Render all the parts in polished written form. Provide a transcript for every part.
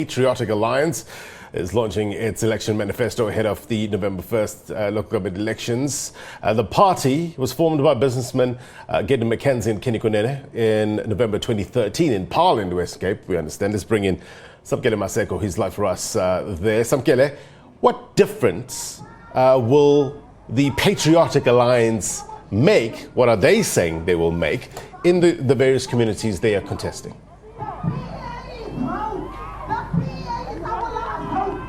Patriotic Alliance is launching its election manifesto ahead of the November 1st local government elections. The party was formed by businessmen Gayton, McKenzie and Kunene in November 2013 in Paarl in the West Cape. We understand. Let's bring in Samkele Maseko, who's live for us there. Samkele, what difference will the Patriotic Alliance make? What are they saying they will make in the various communities they are contesting?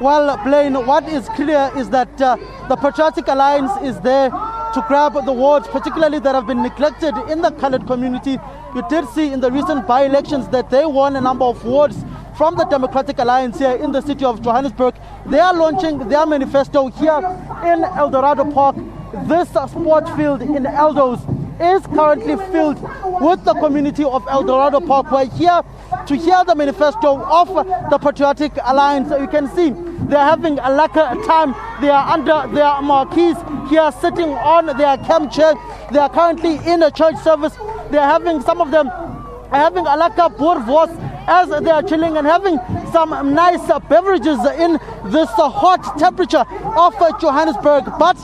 Well, Blaine, what is clear is that the Patriotic Alliance is there to grab the wards, particularly that have been neglected in the coloured community. You did see in the recent by-elections that they won a number of wards from the Democratic Alliance here in the city of Johannesburg. They are launching their manifesto here in Eldorado Park. This sport field in Eldos is currently filled with the community of Eldorado Park. We're here to hear the manifesto of the Patriotic Alliance. You can see they're having a lacquer time. They are under their marquees here, sitting on their camp chair. They are currently in a church service. They're having, some of them are having a lacquer boerewors as they are chilling and having some nice beverages in this hot temperature of Johannesburg. But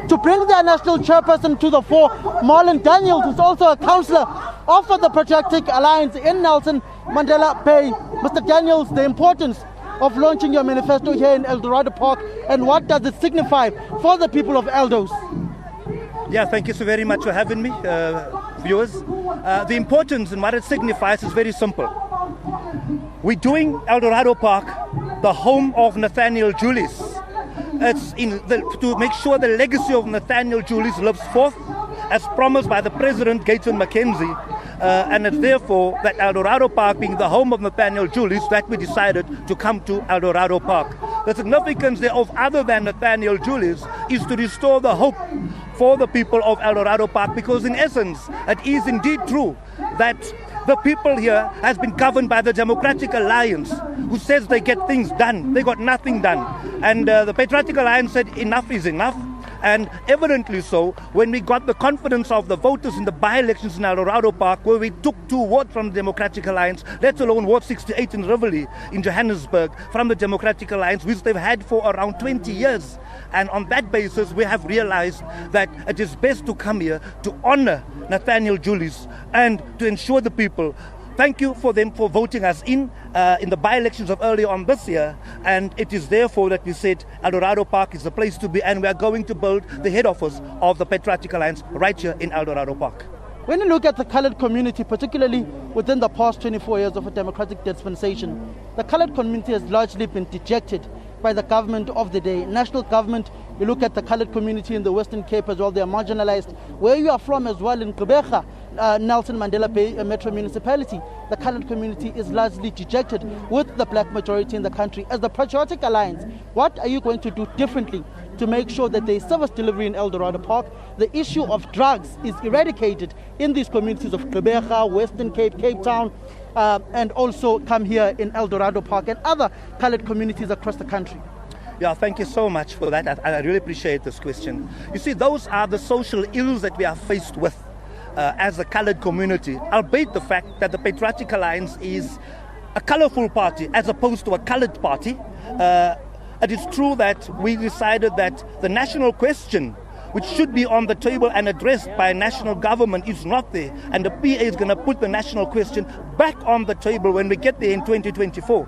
to bring their national chairperson to the fore, Marlon Daniels, who's also a councillor of the Patriotic Alliance in Nelson Mandela Bay. Mr. Daniels, the importance of launching your manifesto here in Eldorado Park, and what does it signify for the people of Eldos? Yeah, thank you so very much for having me, viewers. The importance and what it signifies is very simple. We're doing Eldorado Park the home of Nathaniel Julius. It's to make sure the legacy of Nathaniel Julius lives forth as promised by the President Gayton, McKenzie, and it's therefore that Eldorado Park, being the home of Nathaniel Julius, that we decided to come to Eldorado Park. The significance thereof, other than Nathaniel Julius, is to restore the hope for the people of Eldorado Park, because in essence it is indeed true that the people here has been governed by the Democratic Alliance, who says they get things done. They got nothing done. And the Patriotic Alliance said enough is enough. And evidently so, when we got the confidence of the voters in the by-elections in Eldorado Park, where we took 2 wards from the Democratic Alliance, let alone Ward 68 in Rivoli in Johannesburg, from the Democratic Alliance, which they've had for around 20 years. And on that basis, we have realized that it is best to come here to honor Nathaniel Julius and to ensure the people. Thank you for them for voting us in the by-elections of earlier on this year, and it is therefore that we said Eldorado Park is the place to be, and we are going to build the head office of the Patriotic Alliance right here in Eldorado Park. When you look at the coloured community, particularly within the past 24 years of a democratic dispensation, the coloured community has largely been dejected by the government of the day. National government, you look at the coloured community in the Western Cape as well, they are marginalized. Where you are from as well in Gqeberha, Nelson Mandela Bay Metro Municipality, the coloured community is largely dejected with the black majority in the country. As the Patriotic Alliance, what are you going to do differently to make sure that there is service delivery in Eldorado Park? The issue of drugs is eradicated in these communities of Gqeberha, Western Cape, Cape Town, and also come here in Eldorado Park and other coloured communities across the country. Yeah, thank you so much for that. I really appreciate this question. You see, those are the social ills that we are faced with as a coloured community, albeit the fact that the Patriotic Alliance is a colourful party as opposed to a coloured party. It is true that we decided that the national question, which should be on the table and addressed by national government, is not there. And the PA is going to put the national question back on the table when we get there in 2024.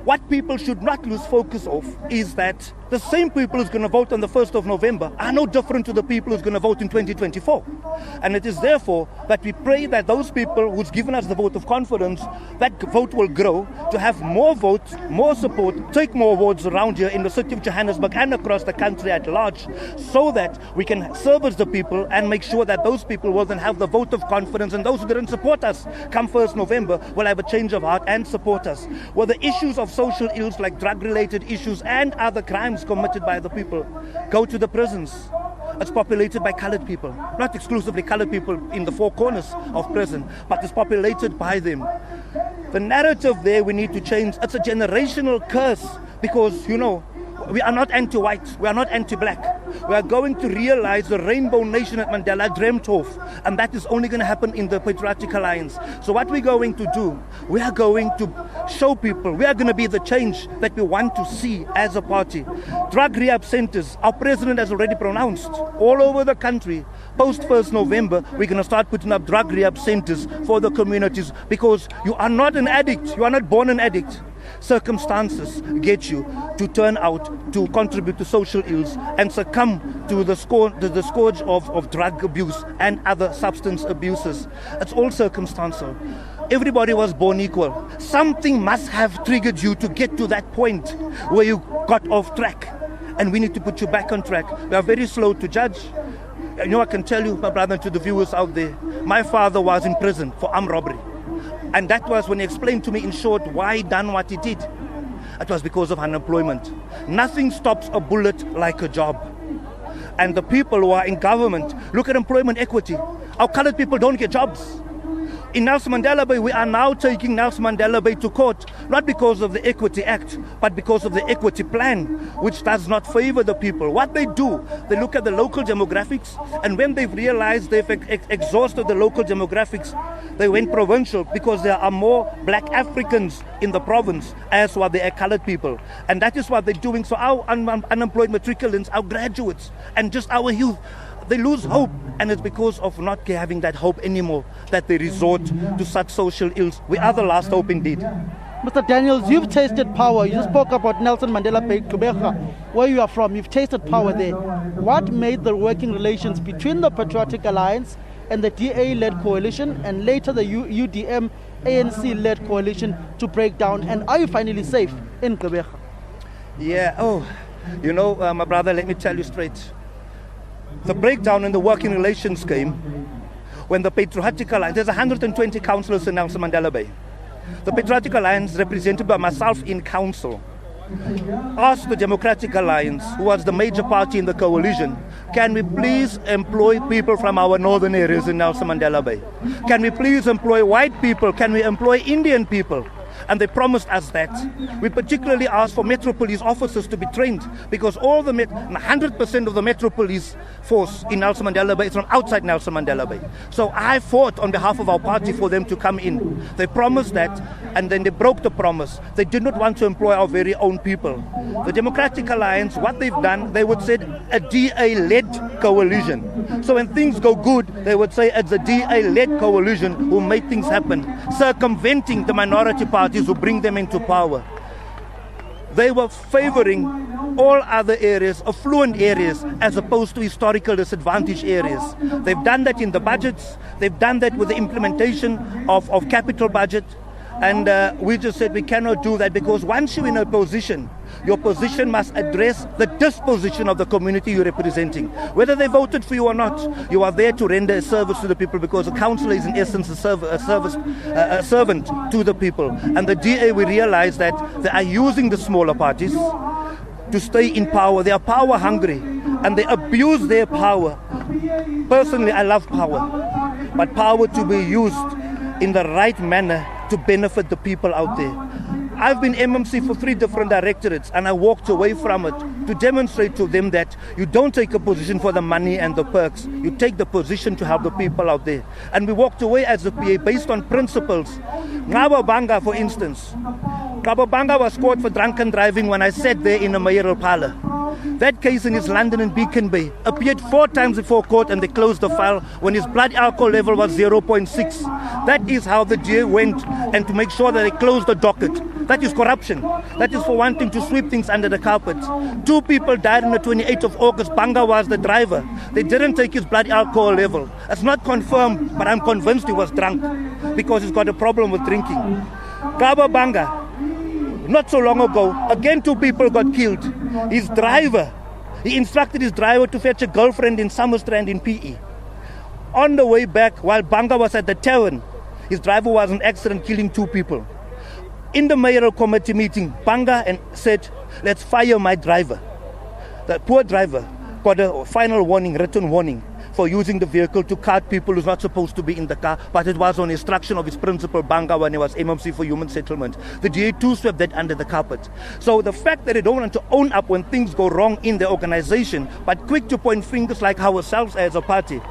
What people should not lose focus of is that the same people who's going to vote on the 1st of November are no different to the people who's going to vote in 2024. And it is therefore that we pray that those people who's given us the vote of confidence, that vote will grow to have more votes, more support, take more votes around here in the city of Johannesburg and across the country at large, so that we can service the people and make sure that those people will then have the vote of confidence, and those who didn't support us come 1st November will have a change of heart and support us. Well, the issues of social ills like drug-related issues and other crimes committed by the people go to the prisons. It's populated by coloured people, not exclusively coloured people in the 4 corners of prison, but it's populated by them. The narrative there we need to change. It's a generational curse because, you know, we are not anti-white, we are not anti-black. We are going to realize the rainbow nation that Mandela dreamt of, and that is only going to happen in the Patriotic Alliance. So what we're going to do, we are going to show people, we are going to be the change that we want to see as a party. Drug rehab centers, our president has already pronounced all over the country, post 1st November, we're going to start putting up drug rehab centers for the communities, because you are not an addict, you are not born an addict. Circumstances get you to turn out to contribute to social ills and succumb to the scourge of drug abuse and other substance abuses. It's all circumstantial. Everybody was born equal. Something must have triggered you to get to that point where you got off track, and we need to put you back on track. We are very slow to judge. You know, I can tell you, my brother, to the viewers out there, my father was in prison for armed robbery. And that was when he explained to me in short why he done what he did. It was because of unemployment. Nothing stops a bullet like a job. And the people who are in government, look at employment equity. Our colored people don't get jobs. In Nelson Mandela Bay, we are now taking Nelson Mandela Bay to court, not because of the Equity Act, but because of the Equity Plan, which does not favor the people. What they do, they look at the local demographics, and when they've realized they've exhausted the local demographics, they went provincial, because there are more black Africans in the province as what they are colored people. And that is what they're doing. So our unemployed matriculants, our graduates, and just our youth, they lose hope, and it's because of not having that hope anymore that they resort to such social ills. We are the last hope indeed. Mr. Daniels, you've tasted power. You spoke about Nelson Mandela Bay, Gqeberha, where you are from. You've tasted power there. What made the working relations between the Patriotic Alliance and the DA-led coalition, and later the UDM ANC-led coalition, to break down? And are you finally safe in Gqeberha? Yeah, you know, my brother, let me tell you straight. The breakdown in the working relations came when the Patriotic Alliance, there's 120 councillors in Nelson Mandela Bay. The Patriotic Alliance, represented by myself in council, asked the Democratic Alliance, who was the major party in the coalition, can we please employ people from our northern areas in Nelson Mandela Bay? Can we please employ white people? Can we employ Indian people? And they promised us that. We particularly asked for Metro Police officers to be trained, because all the 100% of the Metro Police force in Nelson Mandela Bay is from outside Nelson Mandela Bay. So I fought on behalf of our party for them to come in. They promised that, and then they broke the promise. They did not want to employ our very own people. The Democratic Alliance, what they've done, they would say a DA-led coalition. So when things go good, they would say it's a DA-led coalition who made things happen, circumventing the minority parties who bring them into power. They were favoring all other areas, affluent areas, as opposed to historical disadvantaged areas. They've done that in the budgets. They've done that with the implementation of capital budget. And we just said we cannot do that, because once you're in a position, your position must address the disposition of the community you're representing. Whether they voted for you or not, you are there to render a service to the people, because a councillor is in essence a servant to the people. And the DA, we realize that they are using the smaller parties to stay in power. They are power hungry, and they abuse their power. Personally, I love power, but power to be used in the right manner to benefit the people out there. I've been MMC for 3 different directorates, and I walked away from it to demonstrate to them that you don't take a position for the money and the perks. You take the position to help the people out there. And we walked away as a PA based on principles. Ngabo Banga, for instance. Ngabo Banga was caught for drunken driving when I sat there in a mayoral parlor. That case in East London and Beacon Bay appeared 4 times before court, and they closed the file when his blood alcohol level was 0.6. That is how the DA went, and to make sure that they closed the docket. That is corruption. That is for wanting to sweep things under the carpet. 2 people died on the 28th of August. Banga was the driver. They didn't take his blood alcohol level. It's not confirmed, but I'm convinced he was drunk, because he's got a problem with drinking. Ngabo Banga, not so long ago, again 2 people got killed. His driver, he instructed his driver to fetch a girlfriend in Summerstrand in PE. On the way back, while Banga was at the tavern, his driver was in an accident, killing 2 people. In the mayoral committee meeting, Banga said, let's fire my driver. The poor driver got a final warning, written warning. for using the vehicle to cart people who's not supposed to be in the car, but it was on instruction of his principal, Banga, when he was MMC for Human Settlement. The DA too swept that under the carpet. So the fact that they don't want to own up when things go wrong in the organization, but quick to point fingers like ourselves as a party,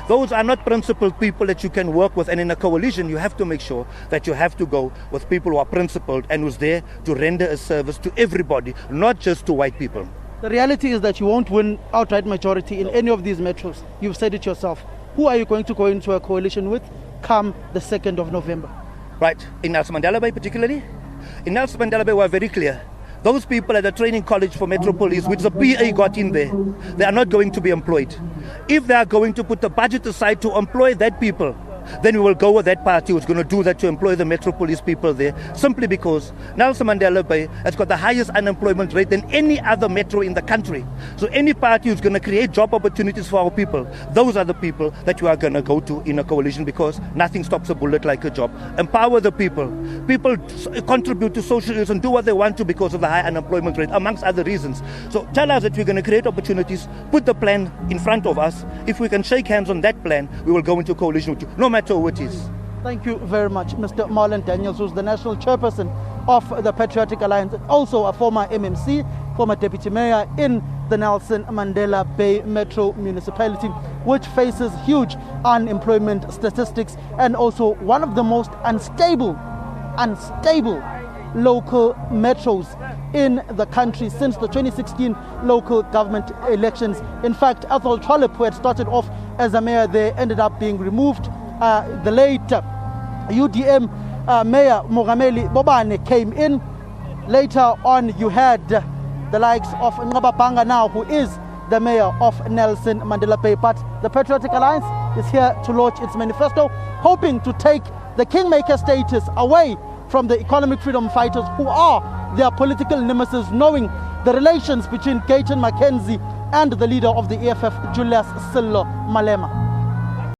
those are not principled people that you can work with. And in a coalition, you have to make sure that you have to go with people who are principled and who's there to render a service to everybody, not just to white people. The reality is that you won't win outright majority in any of these metros. You've said it yourself. Who are you going to go into a coalition with come the 2nd of November? Right. In Nelson Mandela Bay particularly? In Nelson Mandela Bay, we're very clear. Those people at the training college for Metro Police, which the PA got in there, they are not going to be employed. If they are going to put the budget aside to employ that people, then we will go with that party who's going to do that to employ the Metro Police people there, simply because Nelson Mandela Bay has got the highest unemployment rate than any other metro in the country. So any party who's going to create job opportunities for our people, those are the people that you are going to go to in a coalition, because nothing stops a bullet like a job. Empower the people. People contribute to social ills and do what they want to because of the high unemployment rate, amongst other reasons. So tell us that we're going to create opportunities, put the plan in front of us. If we can shake hands on that plan, we will go into coalition with you, no matter who it is. Thank you very much, Mr. Marlon Daniels, who's the national chairperson of the Patriotic Alliance, also a former MMC, former deputy mayor in the Nelson Mandela Bay Metro Municipality, which faces huge unemployment statistics and also one of the most unstable local metros in the country since the 2016 local government elections. In fact, Ethel Trollip, who had started off as a mayor there, ended up being removed. The late UDM Mayor Mogameli Bobane came in. Later on, you had the likes of Ngaba Banga now, who is the mayor of Nelson Mandela Bay. But the Patriotic Alliance is here to launch its manifesto, hoping to take the kingmaker status away from the economic freedom fighters who are their political nemesis, knowing the relations between Gayton, McKenzie and the leader of the EFF, Julius Sello Malema.